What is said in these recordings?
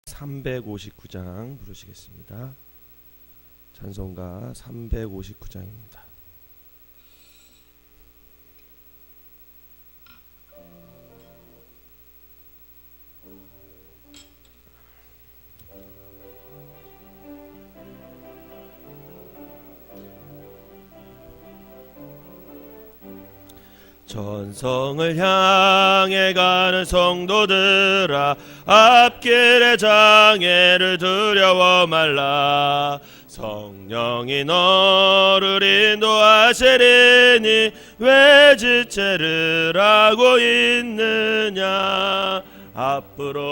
359장 부르시겠습니다. 찬송가 359장입니다. 전성을 향해 가는 성도들아, 앞길의 장애를 두려워 말라. 성령이 너를 인도하시리니 왜 지체를 하고 있느냐. 앞으로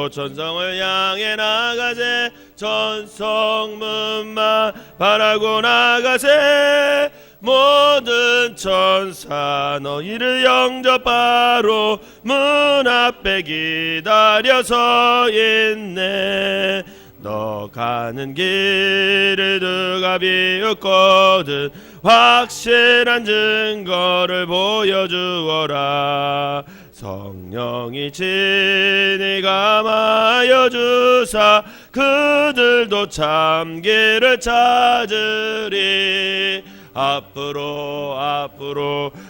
전성을 향해 나가세. 전성문만 바라고 나가세. 모든 천사 너희를 영접하러 문 앞에 기다려 서 있네. 너 가는 길을 누가 비웃거든 확실한 증거를 보여주어라. 성령이 친히 감하여 주사 그들도 참 길을 찾으리. 앞으로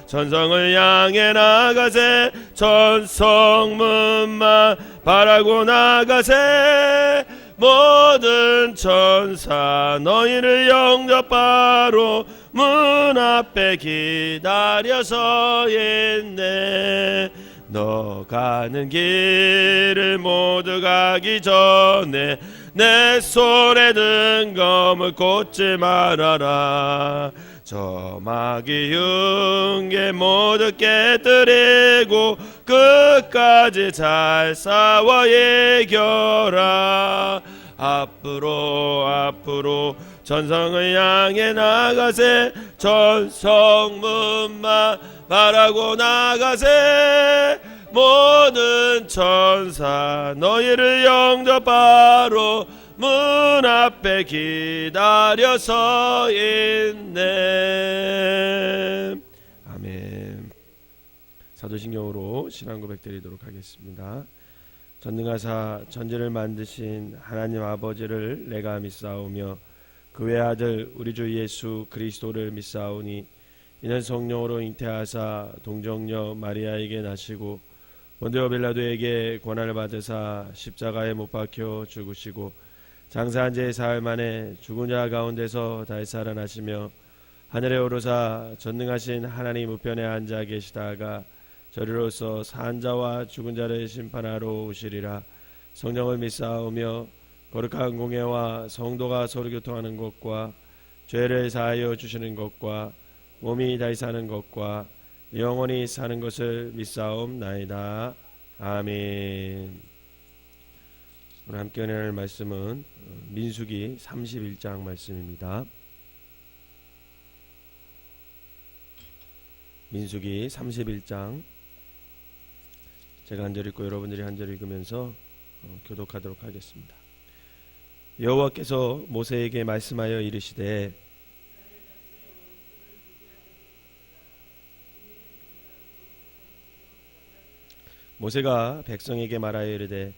전성을 향해 나가세. 전성문만 바라고 나가세. 모든 천사 너희를 영접하러 문 앞에 기다려 서 있네. 너 가는 길을 모두 가기 전에 내 손에 든 검을 꽂지 말아라. 저 마귀 흉계 모두 깨뜨리고 끝까지 잘 싸워 이겨라. 앞으로 전성을 향해 나가세. 전성문만 바라고 나가세. 모든 천사 너희를 영접하러 문 앞에 기다려 서 있네. 아멘. 사도신경으로 신앙 고백 드리도록 하겠습니다. 전능하사 천지를 만드신 하나님 아버지를 내가 믿사오며 그 외아들 우리 주 예수 그리스도를 믿사오니 이는 성령으로 잉태하사 동정녀 마리아에게 나시고 본디오 빌라도에게 고난을 받으사 십자가에 못 박혀 죽으시고 장사한 지 사흘 만에 죽은 자 가운데서 다시 살아나시며 하늘에 오르사 전능하신 하나님 우편에 앉아 계시다가 저리로서 산 자와 죽은 자를 심판하러 오시리라. 성령을 믿사오며 거룩한 공예와 성도가 서로 교통하는 것과 죄를 사하여 주시는 것과 몸이 다시 사는 것과 영원히 사는 것을 믿사옵나이다. 아멘. 오늘 함께 은혜할 말씀은 민수기 31장 말씀입니다. 민수기 31장 제가 한 절 읽고 여러분들이 한 절 읽으면서 교독하도록 하겠습니다. 여호와께서 모세에게 말씀하여 이르시되 모세가 백성에게 말하여 이르되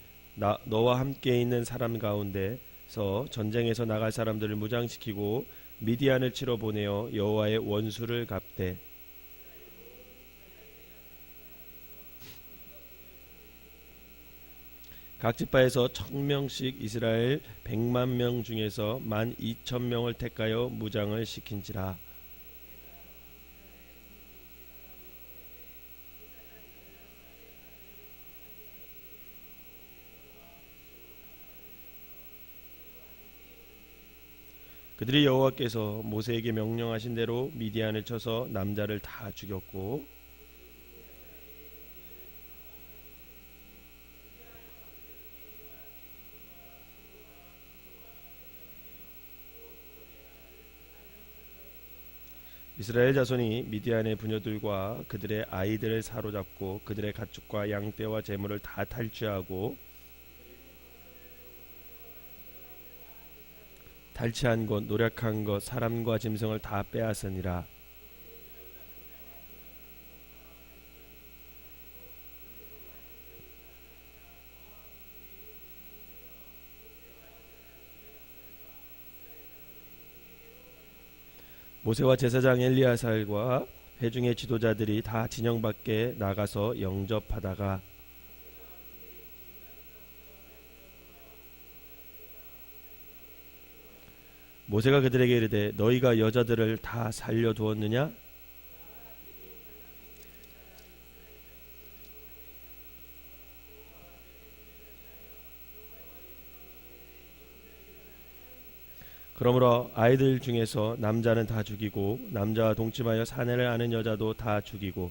너와 함께 있는 사람 가운데서 전쟁에서 나갈 사람들을 무장시키고 미디안을 치러 보내어 여호와의 원수를 갚되 각 지파에서 1000명씩 이스라엘 100만 중에서 12,000명을 택하여 무장을 시킨지라. 그들이 여호와께서 모세에게 명령하신 대로 미디안을 쳐서 남자를 다 죽였고 이스라엘 자손이 미디안의 부녀들과 그들의 아이들을 사로잡고 그들의 가축과 양떼와 재물을 다 탈취하고 탈취한 것, 노력한 것, 사람과 짐승을 다 빼앗으니라. 모세와 제사장 엘리야살과 회중의 지도자들이 다 진영 밖에 나가서 영접하다가 모세가 그들에게 이르되 너희가 여자들을 다 살려두었느냐? 그러므로 아이들 중에서 남자는 다 죽이고 남자와 동침하여 사내를 아는 여자도 다 죽이고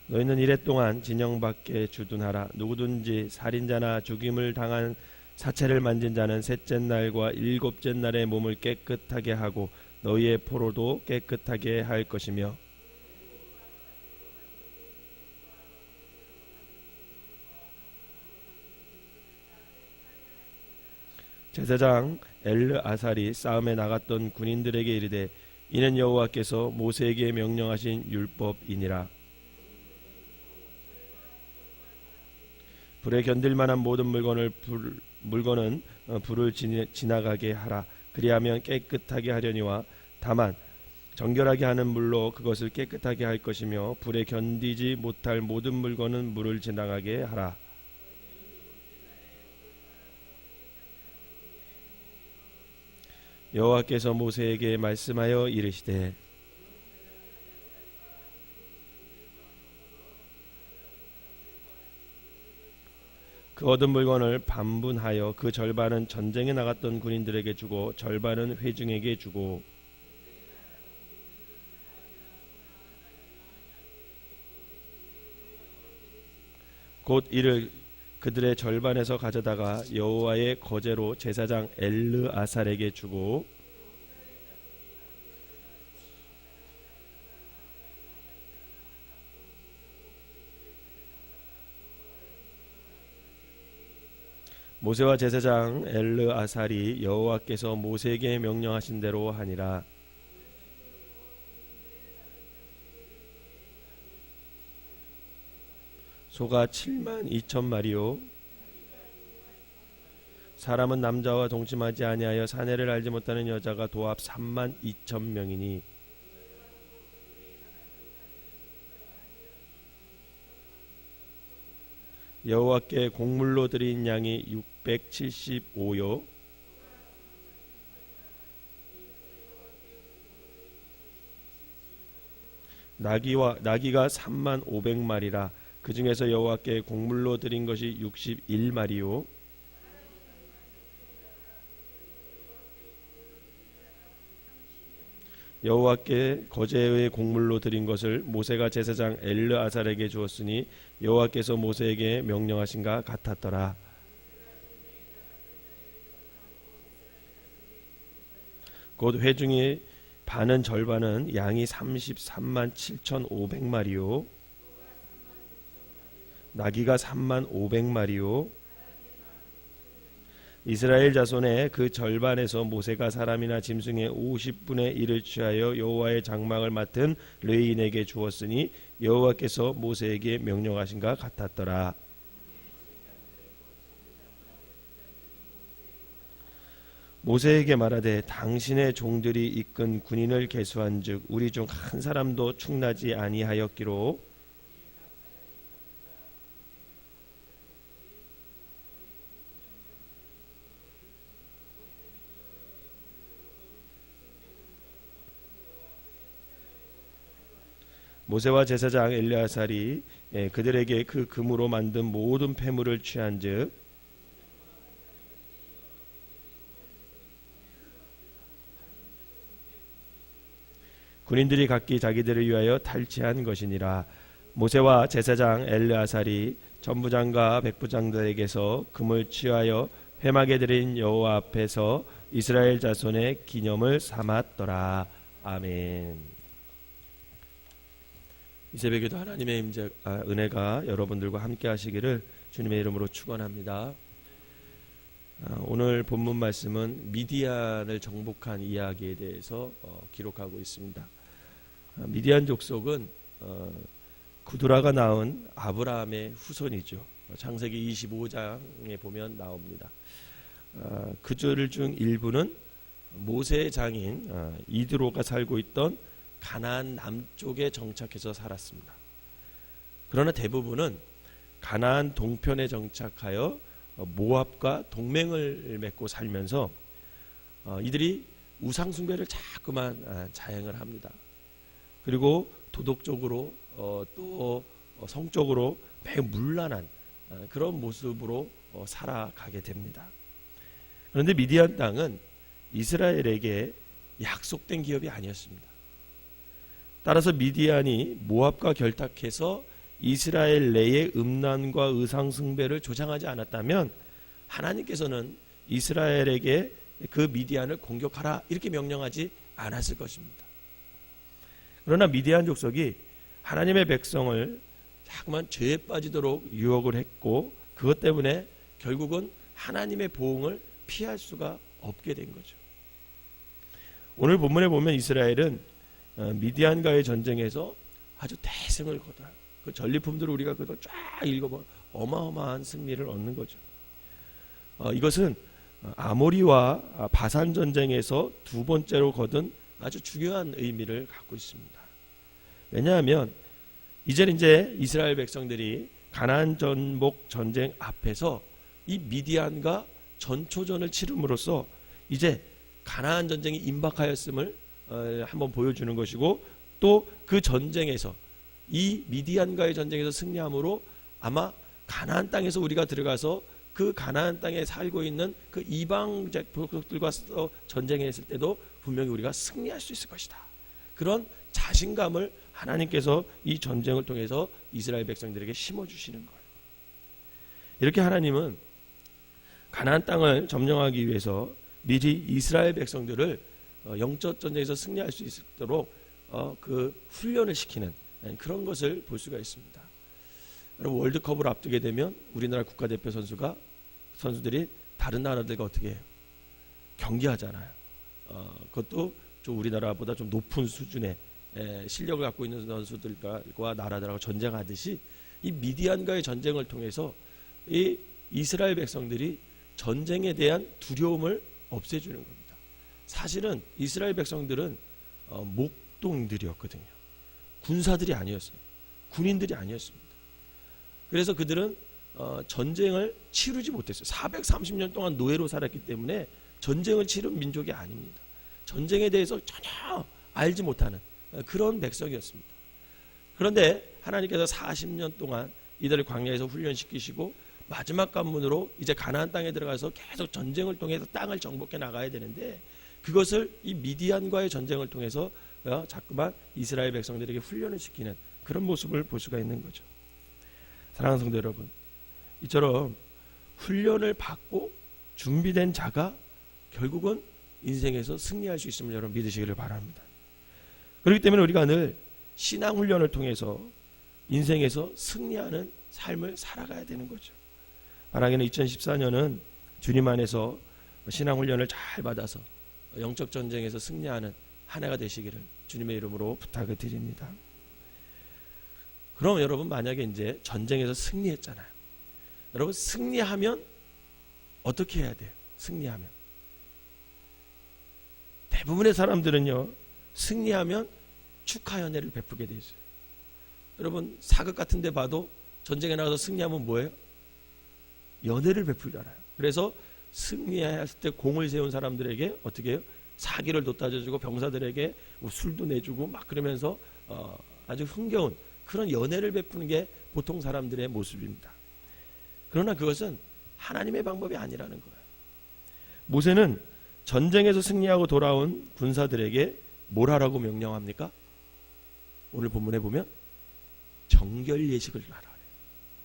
너희는 이랫동안 진영 밖에 주둔하라. 누구든지 살인자나 죽임을 당한 사체를 만진 자는 셋째 날과 일곱째 날에 몸을 깨끗하게 하고 너희의 포로도 깨끗하게 할 것이며 제사장 엘르아살이 싸움에 나갔던 군인들에게 이르되 이는 여호와께서 모세에게 명령하신 율법이니라. 불에 견딜 만한 모든 물건은 불을 지나가게 하라. 그리하면 깨끗하게 하려니와 다만 정결하게 하는 물로 그것을 깨끗하게 할 것이며 불에 견디지 못할 모든 물건은 물을 지나가게 하라. 여호와께서 모세에게 말씀하여 이르시되 그 얻은 물건을 반분하여 그 절반은 전쟁에 나갔던 군인들에게 주고 절반은 회중에게 주고 곧 이를 그들의 절반에서 가져다가 여호와의 거제로 제사장 엘르아살에게 주고 모세와 제사장 엘르아살이 여호와께서 모세에게 명령하신 대로 하니라. 소가 7만 2천 마리요 사람은 남자와 동침하지 아니하여 사내를 알지 못하는 여자가 도합 3만 2천 명이니 여호와께 곡물로 드린 양이 675요 나귀가 3만 500마리라. 그 중에서 여호와께 곡물로 드린 것이 61마리요 여호와께 거제의 곡물로 드린 것을 모세가 제사장 엘르아살에게 주었으니 여호와께서 모세에게 명령하신가 같았더라. 곧 회중이 반은 절반은 양이 33만 7,500마리요 나귀가 3만 500마리요 이스라엘 자손의 그 절반에서 모세가 사람이나 짐승의 50분의 1을 취하여 여호와의 장막을 맡은 레위인에게 주었으니 여호와께서 모세에게 명령하신가 같았더라. 모세에게 말하되 당신의 종들이 이끈 군인을 계수한즉 우리 중 한 사람도 충나지 아니하였기로 모세와 제사장 엘르아살이 그들에게 그 금으로 만든 모든 폐물을 취한즉 군인들이 각기 자기들을 위하여 탈취한 것이니라. 모세와 제사장 엘르아살이 전부장과 백부장들에게서 금을 취하여 회막에 드린 여호와 앞에서 이스라엘 자손의 기념을 삼았더라. 아멘. 이 새벽에도 하나님의 은혜가 여러분들과 함께 하시기를 주님의 이름으로 축원합니다. 오늘 본문 말씀은 미디안을 정복한 이야기에 대해서 기록하고 있습니다. 미디안 족속은 구두라가 낳은 아브라함의 후손이죠. 창세기 25장에 보면 나옵니다. 그들 중 일부는 모세의 장인 이드로가 살고 있던 가나안 남쪽에 정착해서 살았습니다. 그러나 대부분은 가나안 동편에 정착하여 모압과 동맹을 맺고 살면서 이들이 우상 숭배를 자꾸만 자행을 합니다. 그리고 도덕적으로 또 성적으로 매우 문란한 그런 모습으로 살아가게 됩니다. 그런데 미디안 땅은 이스라엘에게 약속된 기업이 아니었습니다. 따라서 미디안이 모압과 결탁해서 이스라엘 내의 음란과 의상 숭배를 조장하지 않았다면 하나님께서는 이스라엘에게 그 미디안을 공격하라 이렇게 명령하지 않았을 것입니다. 그러나 미디안 족속이 하나님의 백성을 자꾸만 죄에 빠지도록 유혹을 했고 그것 때문에 결국은 하나님의 보응을 피할 수가 없게 된 거죠. 오늘 본문에 보면 이스라엘은 미디안과의 전쟁에서 아주 대승을 거둬요. 그 전리품들을 우리가 그거 쫙 읽어보면 어마어마한 승리를 얻는 거죠. 이것은 아모리와 바산 전쟁에서 두 번째로 거둔 아주 중요한 의미를 갖고 있습니다. 왜냐하면 이제 이스라엘 백성들이 가나안 전복 전쟁 앞에서 이 미디안과 전초전을 치름으로써 이제 가나안 전쟁이 임박하였음을 한번 보여주는 것이고 또 그 전쟁에서 이 미디안과의 전쟁에서 승리함으로 아마 가나안 땅에서 우리가 들어가서 그 가나안 땅에 살고 있는 그 이방 족속들과 전쟁했을 때도 분명히 우리가 승리할 수 있을 것이다. 그런 자신감을 하나님께서 이 전쟁을 통해서 이스라엘 백성들에게 심어주시는 거예요. 이렇게 하나님은 가나안 땅을 점령하기 위해서 미리 이스라엘 백성들을 영적 전쟁에서 승리할 수 있도록 그 훈련을 시키는 그런 것을 볼 수가 있습니다. 여러분 월드컵을 앞두게 되면 우리나라 국가대표 선수들이 다른 나라들과 어떻게 해요? 경기하잖아요. 그것도 좀 우리나라보다 좀 높은 수준의 실력을 갖고 있는 선수들과 나라들하고 전쟁하듯이 이 미디안과의 전쟁을 통해서 이 이스라엘 백성들이 전쟁에 대한 두려움을 없애주는 겁니다. 사실은 이스라엘 백성들은 목동들이었거든요. 군사들이 아니었어요. 군인들이 아니었습니다. 그래서 그들은 전쟁을 치르지 못했어요. 430년 동안 노예로 살았기 때문에 전쟁을 치른 민족이 아닙니다. 전쟁에 대해서 전혀 알지 못하는 그런 백성이었습니다. 그런데 하나님께서 40년 동안 이들을 광야에서 훈련시키시고 마지막 관문으로 이제 가나안 땅에 들어가서 계속 전쟁을 통해서 땅을 정복해 나가야 되는데 그것을 이 미디안과의 전쟁을 통해서 자꾸만 이스라엘 백성들에게 훈련을 시키는 그런 모습을 볼 수가 있는 거죠. 사랑하는 성도 여러분, 이처럼 훈련을 받고 준비된 자가 결국은 인생에서 승리할 수 있음을 여러분 믿으시기를 바랍니다. 그렇기 때문에 우리가 늘 신앙 훈련을 통해서 인생에서 승리하는 삶을 살아가야 되는 거죠. 바라기는 2014년은 주님 안에서 신앙 훈련을 잘 받아서 영적 전쟁에서 승리하는 한 해가 되시기를 주님의 이름으로 부탁을 드립니다. 그럼 여러분 만약에 이제 전쟁에서 승리했잖아요. 여러분 승리하면 어떻게 해야 돼요? 승리하면 대부분의 사람들은요 승리하면 축하 연회를 베푸게 돼 있어요. 여러분 사극 같은 데 봐도 전쟁에 나가서 승리하면 뭐예요? 연회를 베풀잖아요. 그래서 승리했을 때 공을 세운 사람들에게 어떻게 해요? 사기를 돋아주고 병사들에게 술도 내주고 막 그러면서 아주 흥겨운 그런 연회를 베푸는 게 보통 사람들의 모습입니다. 그러나 그것은 하나님의 방법이 아니라는 거예요. 모세는 전쟁에서 승리하고 돌아온 군사들에게 뭘 하라고 명령합니까? 오늘 본문에 보면 정결 예식을 하라 그래요.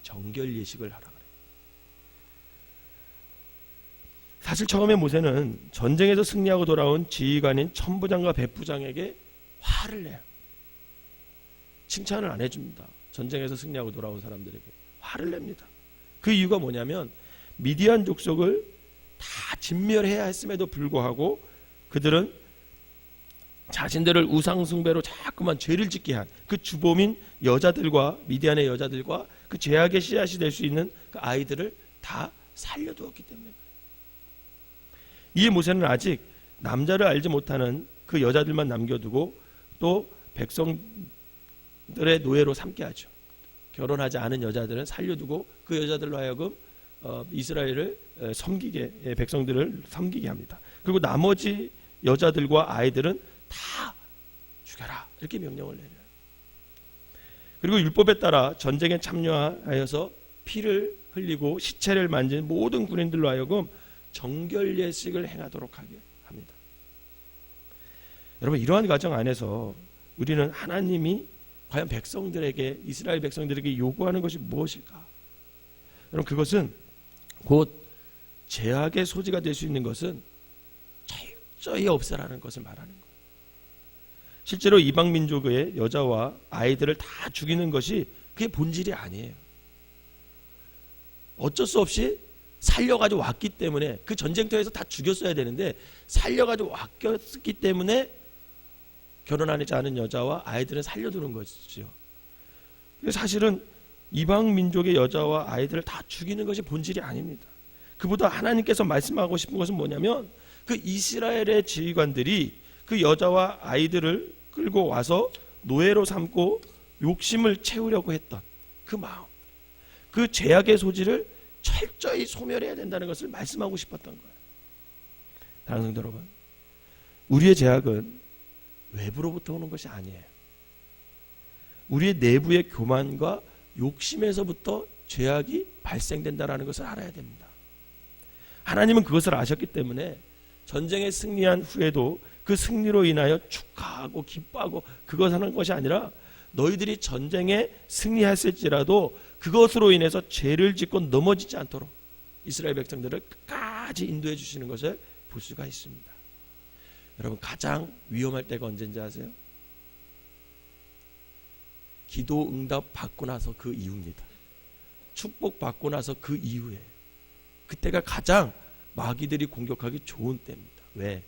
정결 예식을 하라 그래요. 사실 처음에 모세는 전쟁에서 승리하고 돌아온 지휘관인 천부장과 백부장에게 화를 내요. 칭찬을 안 해줍니다. 전쟁에서 승리하고 돌아온 사람들에게 화를 냅니다. 그 이유가 뭐냐면 미디안 족속을 다 진멸해야 했음에도 불구하고 그들은 자신들을 우상 숭배로 자꾸만 죄를 짓게 한 그 주범인 여자들과 미디안의 여자들과 그 죄악의 씨앗이 될 수 있는 그 아이들을 다 살려두었기 때문에 그래요. 이 모세는 아직 남자를 알지 못하는 그 여자들만 남겨두고 또 백성들의 노예로 삼게 하죠. 결혼하지 않은 여자들은 살려두고 그 여자들로 하여금 이스라엘을 섬기게, 백성들을 섬기게 합니다. 그리고 나머지 여자들과 아이들은 다 죽여라 이렇게 명령을 내려요. 그리고 율법에 따라 전쟁에 참여하여서 피를 흘리고 시체를 만진 모든 군인들로 하여금 정결 예식을 행하도록 하게 합니다. 여러분, 이러한 과정 안에서 우리는 하나님이 과연 백성들에게, 이스라엘 백성들에게 요구하는 것이 무엇일까? 여러분, 그것은 곧 죄악의 소지가 될 수 있는 것은 철저히 없애라는 것을 말하는 거예요. 실제로 이방 민족의 여자와 아이들을 다 죽이는 것이 그게 본질이 아니에요. 어쩔 수 없이 살려가지고 왔기 때문에, 그 전쟁터에서 다 죽였어야 되는데 살려가지고 왔기 때문에 결혼하지 않은 여자와 아이들은 살려두는 것이죠. 사실은 이방 민족의 여자와 아이들을 다 죽이는 것이 본질이 아닙니다. 그보다 하나님께서 말씀하고 싶은 것은 뭐냐면, 그 이스라엘의 지휘관들이 그 여자와 아이들을 끌고 와서 노예로 삼고 욕심을 채우려고 했던 그 마음, 그 죄악의 소지를 철저히 소멸해야 된다는 것을 말씀하고 싶었던 거예요. 사랑하는 성도 여러분, 우리의 죄악은 외부로부터 오는 것이 아니에요. 우리의 내부의 교만과 욕심에서부터 죄악이 발생된다는 것을 알아야 됩니다. 하나님은 그것을 아셨기 때문에 전쟁에 승리한 후에도 그 승리로 인하여 축하하고 기뻐하고 그것 하는 것이 아니라, 너희들이 전쟁에 승리했을지라도 그것으로 인해서 죄를 짓고 넘어지지 않도록 이스라엘 백성들을 끝까지 인도해 주시는 것을 볼 수가 있습니다. 여러분, 가장 위험할 때가 언제인지 아세요? 기도 응답 받고 나서 그 이후입니다. 축복 받고 나서 그 이후에, 그때가 가장 마귀들이 공격하기 좋은 때입니다. 왜?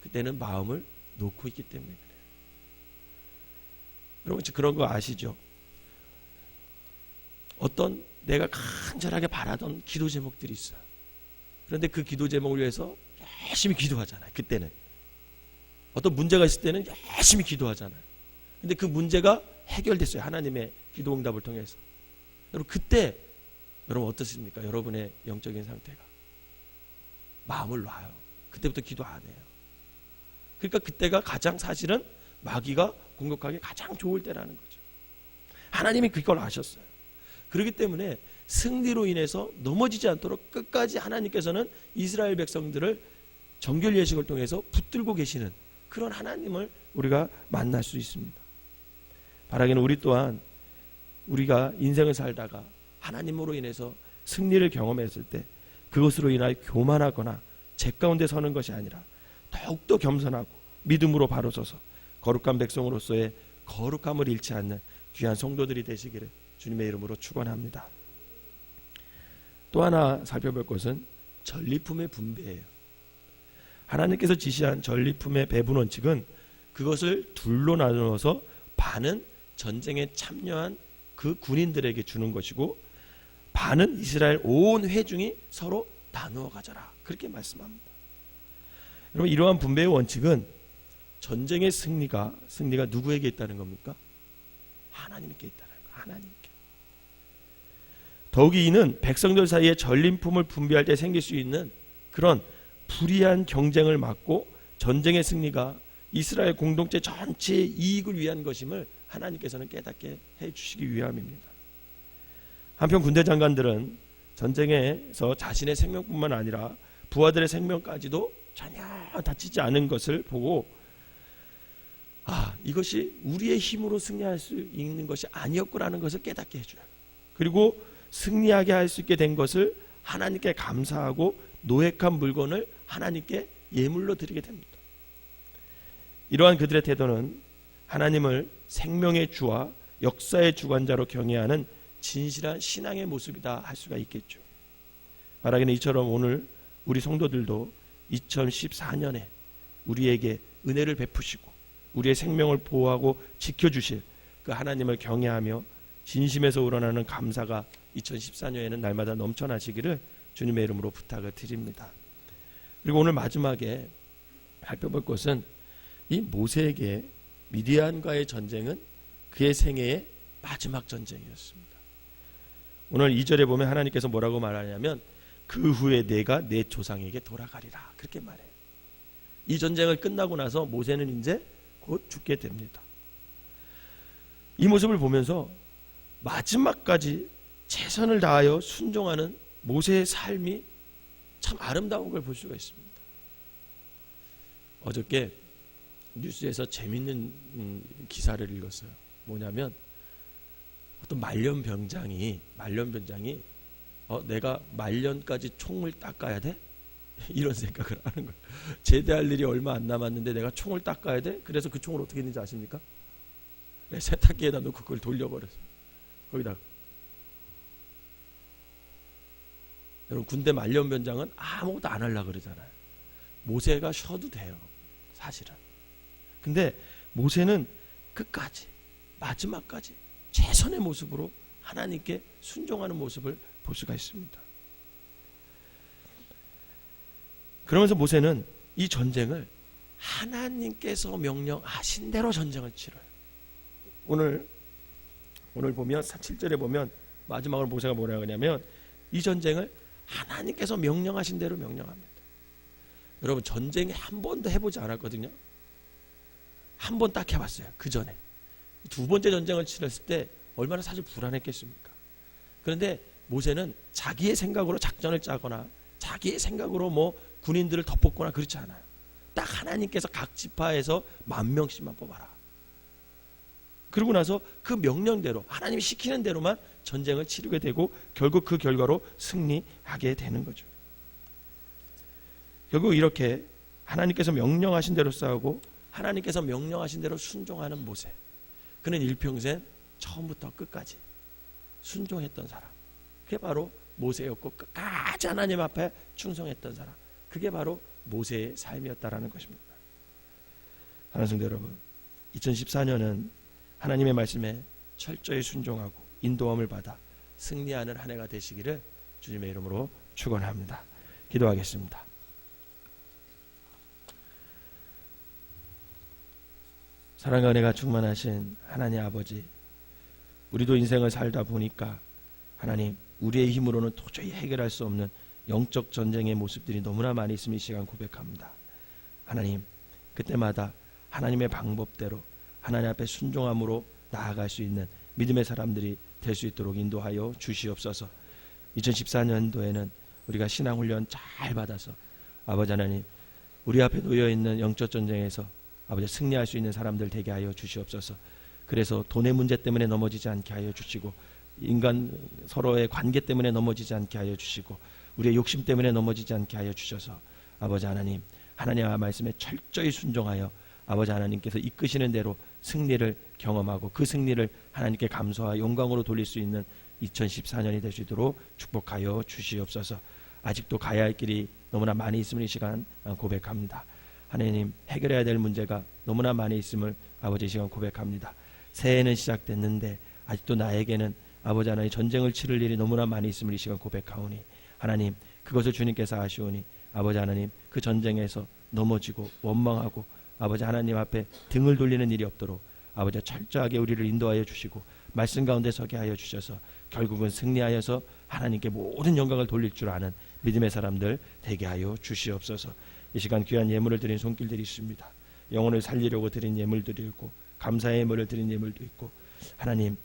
그때는 마음을 놓고 있기 때문에 그래요. 여러분, 그런 거 아시죠? 어떤 내가 간절하게 바라던 기도 제목들이 있어요. 그런데 그 기도 제목을 위해서 열심히 기도하잖아요. 그때는 어떤 문제가 있을 때는 열심히 기도하잖아요. 근데 그 문제가 해결됐어요. 하나님의 기도 응답을 통해서. 여러분, 그때 여러분 어떻습니까? 여러분의 영적인 상태가 마음을 놔요. 그때부터 기도 안 해요. 그러니까 그때가 가장 사실은 마귀가 공격하기 가장 좋을 때라는 거죠. 하나님이 그걸 아셨어요. 그렇기 때문에 승리로 인해서 넘어지지 않도록 끝까지 하나님께서는 이스라엘 백성들을 정결 예식을 통해서 붙들고 계시는 그런 하나님을 우리가 만날 수 있습니다. 바라기는 우리 또한 우리가 인생을 살다가 하나님으로 인해서 승리를 경험했을 때 그것으로 인하여 교만하거나 제 가운데 서는 것이 아니라 더욱더 겸손하고 믿음으로 바로 서서 거룩한 백성으로서의 거룩함을 잃지 않는 귀한 성도들이 되시기를 주님의 이름으로 축원합니다. 또 하나 살펴볼 것은 전리품의 분배예요. 하나님께서 지시한 전리품의 배분 원칙은 그것을 둘로 나누어서 반은 전쟁에 참여한 그 군인들에게 주는 것이고, 반은 이스라엘 온 회중이 서로 나누어 가져라, 그렇게 말씀합니다. 여러분, 이러한 분배의 원칙은 전쟁의 승리가 누구에게 있다는 겁니까? 하나님께 있다는 거예요. 하나님께. 더욱이 이는 백성들 사이에 전리품을 분배할 때 생길 수 있는 그런 불의한 경쟁을 막고 전쟁의 승리가 이스라엘 공동체 전체의 이익을 위한 것임을 하나님께서는 깨닫게 해주시기 위함입니다. 한편 군대 장관들은 전쟁에서 자신의 생명뿐만 아니라 부하들의 생명까지도 전혀 다치지 않은 것을 보고, 이것이 우리의 힘으로 승리할 수 있는 것이 아니었구나는 것을 깨닫게 해줘요. 그리고 승리하게 할 수 있게 된 것을 하나님께 감사하고 노획한 물건을 하나님께 예물로 드리게 됩니다. 이러한 그들의 태도는 하나님을 생명의 주와 역사의 주관자로 경외하는 진실한 신앙의 모습이다 할 수가 있겠죠. 말하기는 이처럼 오늘 우리 성도들도 2014년에 우리에게 은혜를 베푸시고 우리의 생명을 보호하고 지켜주실 그 하나님을 경외하며 진심에서 우러나는 감사가 2014년에는 날마다 넘쳐나시기를 주님의 이름으로 부탁을 드립니다. 그리고 오늘 마지막에 살펴볼 것은 이 모세에게 미디안과의 전쟁은 그의 생애의 마지막 전쟁이었습니다. 오늘 2절에 보면 하나님께서 뭐라고 말하냐면 그 후에 내가 내 조상에게 돌아가리라 그렇게 말해요. 이 전쟁을 끝나고 나서 모세는 이제 곧 죽게 됩니다. 이 모습을 보면서 마지막까지 최선을 다하여 순종하는 모세의 삶이 참 아름다운 걸 볼 수가 있습니다. 어저께 뉴스에서 재밌는 기사를 읽었어요. 뭐냐면 어떤 말년병장이 내가 말년까지 총을 닦아야 돼? 이런 생각을 하는 거예요. 제대할 일이 얼마 안 남았는데 내가 총을 닦아야 돼? 그래서 그 총을 어떻게 했는지 아십니까? 세탁기에다 놓고 그걸 돌려버렸어요. 거기다가. 여러분, 군대 말년병장은 아무것도 안 하려고 그러잖아요. 모세가 쉬어도 돼요, 사실은. 근데 모세는 끝까지, 마지막까지 최선의 모습으로 하나님께 순종하는 모습을 볼 수가 있습니다. 그러면서 모세는 이 전쟁을 하나님께서 명령하신 대로 전쟁을 치러요. 오늘 보면 7절에 보면 마지막으로 모세가 뭐라고 하냐면 이 전쟁을 하나님께서 명령하신 대로 명령합니다. 여러분, 전쟁에 한 번도 해보지 않았거든요. 한 번 딱 해봤어요. 그 전에 두 번째 전쟁을 치렀을 때 얼마나 사실 불안했겠습니까? 그런데 모세는 자기의 생각으로 작전을 짜거나 자기의 생각으로 뭐 군인들을 덮었거나 그렇지 않아요. 딱 하나님께서 각 지파에서 10,000명씩만 뽑아라. 그러고 나서 그 명령대로 하나님이 시키는 대로만 전쟁을 치르게 되고 결국 그 결과로 승리하게 되는 거죠. 결국 이렇게 하나님께서 명령하신 대로 싸우고 하나님께서 명령하신 대로 순종하는 모세. 그는 일평생 처음부터 끝까지 순종했던 사람. 그게 바로 모세였고 끝까지 하나님 앞에 충성했던 사람. 그게 바로 모세의 삶이었다라는 것입니다. 사랑하는 성도 여러분, 2014년은 하나님의 말씀에 철저히 순종하고 인도함을 받아 승리하는 한 해가 되시기를 주님의 이름으로 축원합니다. 기도하겠습니다. 사랑과 은혜가 충만하신 하나님 아버지, 우리도 인생을 살다 보니까 하나님, 우리의 힘으로는 도저히 해결할 수 없는 영적 전쟁의 모습들이 너무나 많이 있음을 이 시간 고백합니다. 하나님, 그때마다 하나님의 방법대로 하나님 앞에 순종함으로 나아갈 수 있는 믿음의 사람들이 될 수 있도록 인도하여 주시옵소서. 2014년도에는 우리가 신앙훈련 잘 받아서 아버지 하나님, 우리 앞에 놓여있는 영적 전쟁에서 아버지 승리할 수 있는 사람들 되게 하여 주시옵소서. 그래서 돈의 문제 때문에 넘어지지 않게 하여 주시고, 인간 서로의 관계 때문에 넘어지지 않게 하여 주시고, 우리의 욕심 때문에 넘어지지 않게 하여 주셔서 아버지 하나님, 하나님의 말씀에 철저히 순종하여 아버지 하나님께서 이끄시는 대로 승리를 경험하고 그 승리를 하나님께 감사와 영광으로 돌릴 수 있는 2014년이 될 수 있도록 축복하여 주시옵소서. 아직도 가야 할 길이 너무나 많이 있음을 이 시간 고백합니다. 하나님, 해결해야 될 문제가 너무나 많이 있음을 아버지 이 시간 고백합니다. 새해는 시작됐는데 아직도 나에게는 아버지 하나님 전쟁을 치를 일이 너무나 많이 있음을 이 시간 고백하오니 하나님, 그것을 주님께서 아시오니 아버지 하나님, 그 전쟁에서 넘어지고 원망하고 아버지 하나님 앞에 등을 돌리는 일이 없도록 아버지 철저하게 우리를 인도하여 주시고 말씀 가운데 서게 하여 주셔서 결국은 승리하여서 하나님께 모든 영광을 돌릴 줄 아는 믿음의 사람들 되게 하여 주시옵소서. 이 시간 귀한 예물을 드린 손길들이 있습니다. 영혼을 살리려고 드린 예물들이 있고 감사의 예물을 드린 예물도 있고 하나님,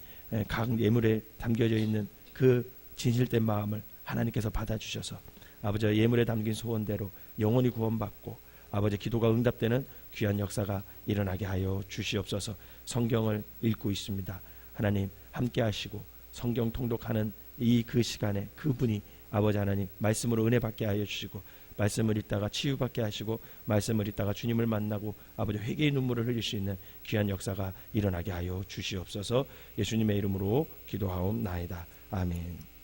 각 예물에 담겨져 있는 그 진실된 마음을 하나님께서 받아주셔서 아버지 예물에 담긴 소원대로 영혼이 구원받고 아버지 기도가 응답되는 귀한 역사가 일어나게 하여 주시옵소서. 성경을 읽고 있습니다. 하나님 함께 하시고 성경 통독하는 이 그 시간에 그분이 아버지 하나님 말씀으로 은혜 받게 하여 주시고 말씀을 읽다가 치유받게 하시고 말씀을 읽다가 주님을 만나고 아버지 회개의 눈물을 흘릴 수 있는 귀한 역사가 일어나게 하여 주시옵소서. 예수님의 이름으로 기도하옵나이다. 아멘.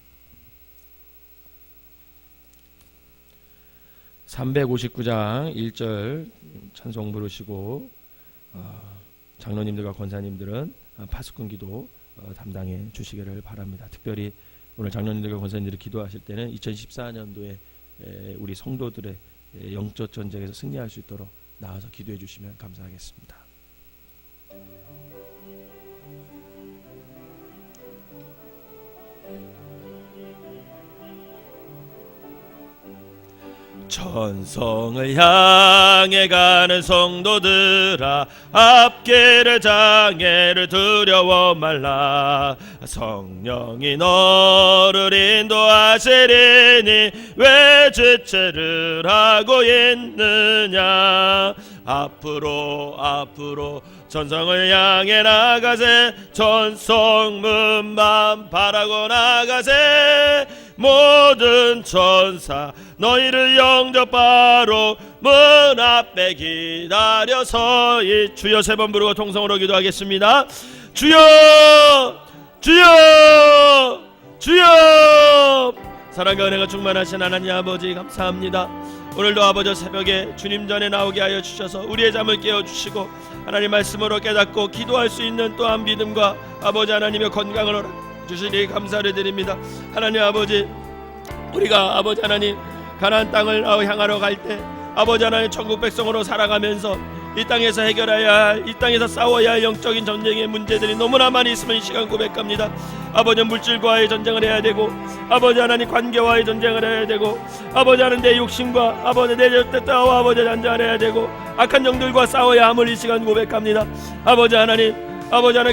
359장 1절 찬송 부르시고 장로님들과 권사님들은 파수꾼 기도 담당해 주시기를 바랍니다. 특별히 오늘 장로님들과 권사님들이 기도하실 때는 2014년도에 우리 성도들의 영적 전쟁에서 승리할 수 있도록 나와서 기도해 주시면 감사하겠습니다. 천성을 향해 가는 성도들아, 앞길을 장애를 두려워 말라. 성령이 너를 인도하시리니 왜 지체를 하고 있느냐. 앞으로 천성을 향해 나가세. 천성문만 바라고 나가세. 모든 천사 너희를 영접하러 문 앞에 기다려서이. 주여 3번 부르고 통성으로 기도하겠습니다. 주여 주여 주여. 사랑과 은혜가 충만하신 하나님 아버지 감사합니다. 오늘도 아버지 새벽에 주님 전에 나오게 하여 주셔서 우리의 잠을 깨워주시고 하나님 말씀으로 깨닫고 기도할 수 있는 또한 믿음과 아버지 하나님의 건강을 허락주시니 감사를 드립니다. 하나님 아버지, 우리가 아버지 하나님 가나안 땅을 향하러 갈 때 아버지 하나님 천국 백성으로 살아가면서 이 땅에서 해결해야 할, 이 땅에서 싸워야 할 영적인 전쟁의 문제들이 너무나 많이 있으면 이 시간 고백합니다. 아버지 물질과의 전쟁을 해야 되고, 아버지 하나님 관계와의 전쟁을 해야 되고, 아버지 하나님 내 욕심과 아버지 내 뜻과 아버지 전쟁을 해야 되고, 악한 영들과 싸워야 함을 이 시간 고백합니다. 아버지 하나님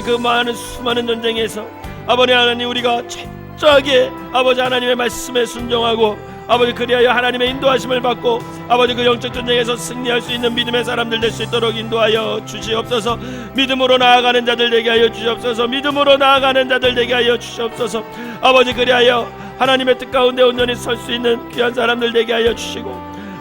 그 많은 수많은 전쟁에서 아버지 하나님 우리가 철저하게 아버지 하나님의 말씀에 순종하고 아버지 그리하여 하나님의 인도하심을 받고 아버지 그 영적 전쟁에서 승리할 수 있는 믿음의 사람들 될 수 있도록 인도하여 주시옵소서. 믿음으로 나아가는 자들 되게 하여 주시옵소서. 믿음으로 나아가는 자들 되게 하여 주시옵소서. 아버지 그리하여 하나님의 뜻 가운데 온전히 설 수 있는 귀한 사람들 되게 하여 주시고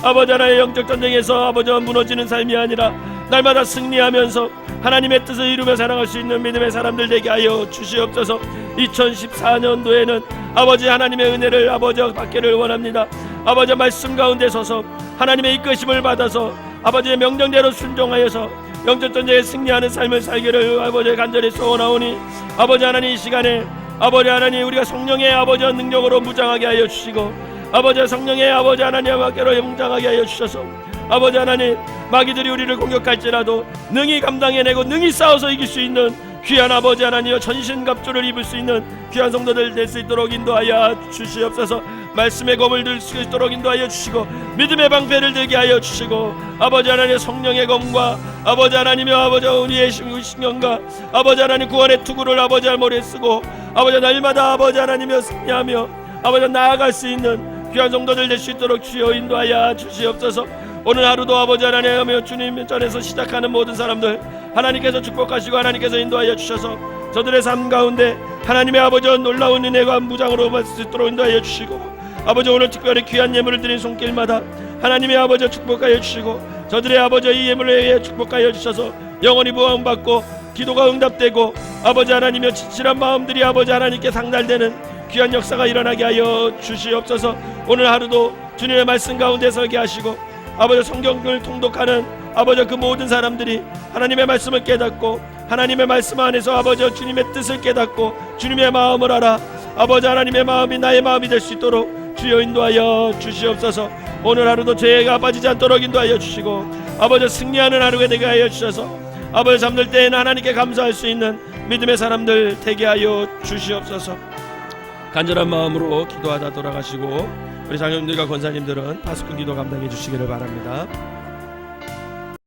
아버지 하나님의 영적 전쟁에서 아버지와 무너지는 삶이 아니라 날마다 승리하면서 하나님의 뜻을 이루며 살아갈 수 있는 믿음의 사람들 되게 하여 주시옵소서. 2014년도에는 아버지 하나님의 은혜를 아버지와 받기를 원합니다. 아버지 말씀 가운데 서서 하나님의 이끄심을 받아서 아버지의 명령대로 순종하여서 영적 전쟁에 승리하는 삶을 살기를 아버지 간절히 소원하오니 아버지 하나님 이 시간에 아버지 하나님 우리가 성령의 아버지와 능력으로 무장하게 하여 주시고 아버지 성령의 아버지 하나님과 함께로 무장하게 하여 주셔서 아버지 하나님 마귀들이 우리를 공격할지라도 능히 감당해내고 능히 싸워서 이길 수 있는 귀한 아버지 하나님여 전신갑주를 입을 수 있는 귀한 성도들 될 수 있도록 인도하여 주시옵소서. 말씀의 검을 들 수 있도록 인도하여 주시고 믿음의 방패를 들게 하여 주시고 아버지 하나님 성령의 검과 아버지 하나님의 아버지 우리의 신경과 아버지 하나님 구원의 투구를 아버지 머리에 쓰고 아버지 날마다 아버지 하나님여 승리하며 아버지 나아갈 수 있는 귀한 성도들 될 수 있도록 주여 인도하여 주시옵소서. 오늘 하루도 아버지 하나님의 주님 전에서 시작하는 모든 사람들 하나님께서 축복하시고 하나님께서 인도하여 주셔서 저들의 삶 가운데 하나님의 아버지와 놀라운 은혜가 무장으로 받을 수 있도록 인도하여 주시고 아버지 오늘 특별히 귀한 예물을 드린 손길마다 하나님의 아버지와 축복하여 주시고 저들의 아버지와 이 예물에 의해 축복하여 주셔서 영원히 부흥받고 기도가 응답되고 아버지 하나님의 지칠한 마음들이 아버지 하나님께 상달되는 귀한 역사가 일어나게 하여 주시옵소서. 오늘 하루도 주님의 말씀 가운데 서게 하시고 아버지 성경을 통독하는 아버지 그 모든 사람들이 하나님의 말씀을 깨닫고 하나님의 말씀 안에서 아버지 주님의 뜻을 깨닫고 주님의 마음을 알아 아버지 하나님의 마음이 나의 마음이 될 수 있도록 주여 인도하여 주시옵소서. 오늘 하루도 죄가 빠지지 않도록 인도하여 주시고 아버지 승리하는 하루가 되게 하여 주셔서 아버지 잠들 때에는 하나님께 감사할 수 있는 믿음의 사람들 되게 하여 주시옵소서. 간절한 마음으로 기도하다 돌아가시고 우리 장로님들과 권사님들은 파수꾼 기도 감당해 주시기를 바랍니다.